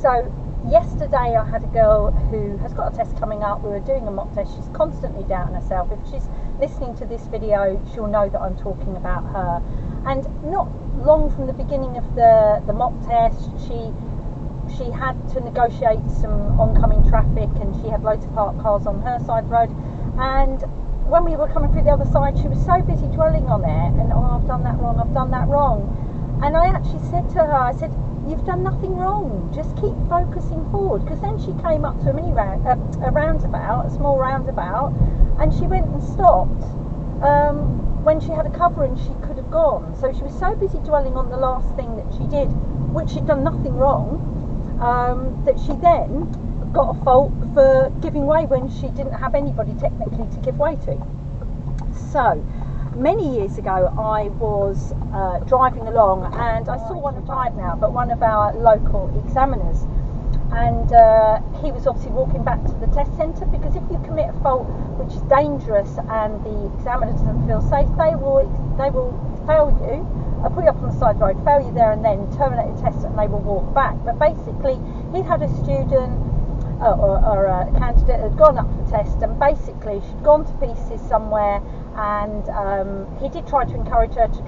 So yesterday I had a girl who has got a test coming up. We were doing a mock test. She's constantly doubting herself. If she's listening to this video, she'll know that I'm talking about her. And not long from the beginning of the mock test, she had to negotiate some oncoming traffic, and she had loads of parked cars on her side of the road. And when we were coming through the other side, she was so busy dwelling on it, and I've done that wrong, I've done that wrong. And I actually said to her, I said, you've done nothing wrong, just keep focusing forward. Because then she came up to a roundabout, a small roundabout, and she went and stopped when she had a cover and she could have gone. So she was so busy dwelling on the last thing that she did, which she'd done nothing wrong, that she then got a fault for giving way when she didn't have anybody technically to give way to. So many years ago I was driving along, and I saw one of our local examiners, and he was obviously walking back to the test centre, because if you commit a fault which is dangerous and the examiner doesn't feel safe, they will fail you, put you up on the side of the road, fail you there and then, terminate the test, and they will walk back. But basically he'd had a student or a candidate had gone up for the test, and basically she'd gone to pieces somewhere, and he did try to encourage her to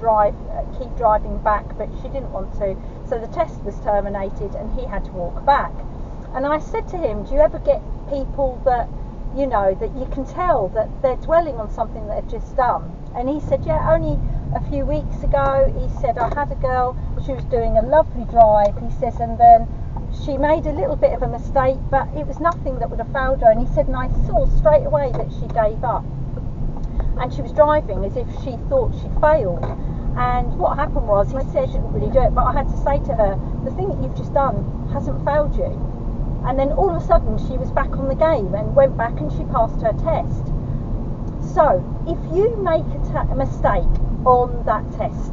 keep driving back, but she didn't want to, so the test was terminated and he had to walk back. And I said to him, do you ever get people that, you know, that you can tell that they're dwelling on something that they've just done? And he said, yeah, only a few weeks ago. He said, I had a girl, she was doing a lovely drive, he says, and then she made a little bit of a mistake, but it was nothing that would have failed her. And he said, and I saw straight away that she gave up, and she was driving as if she thought she'd failed. And what happened was, he said she didn't really do it, but I had to say to her, the thing that you've just done hasn't failed you. And then all of a sudden she was back on the game and went back and she passed her test. So if you make a mistake on that test,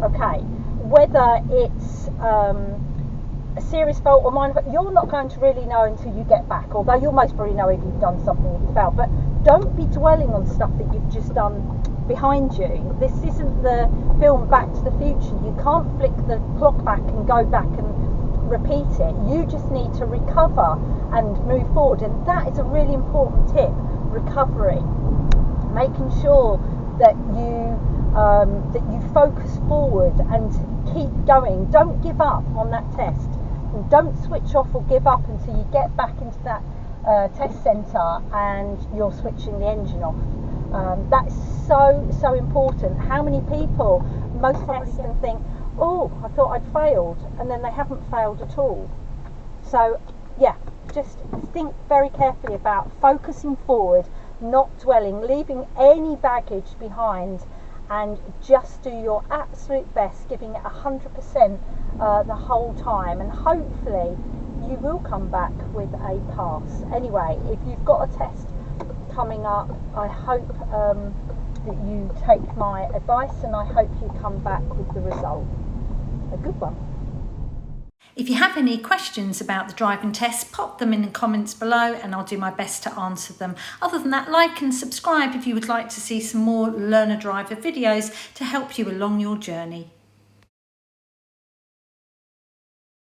okay, whether it's a serious fault or minor, you're not going to really know until you get back, although you'll most probably know if you've done something that you failed. But don't be dwelling on stuff that you've just done behind you. This isn't the film Back to the Future. You can't flick the clock back and go back and repeat it. You just need to recover and move forward, and that is a really important tip. Recovery, making sure that you focus forward and keep going. Don't give up on that test, and don't switch off or give up until you get back into that test centre and you're switching the engine off. That's so important. How many people most test and think, oh, I thought I'd failed, and then they haven't failed at all. So yeah, just think very carefully about focusing forward, not dwelling, leaving any baggage behind, and just do your absolute best, giving it 100% the whole time, and hopefully you will come back with a pass. Anyway, if you've got a test coming up, I hope that you take my advice, and I hope you come back with the result. A good one. If you have any questions about the driving test, pop them in the comments below and I'll do my best to answer them. Other than that, like and subscribe if you would like to see some more Learner Driver videos to help you along your journey.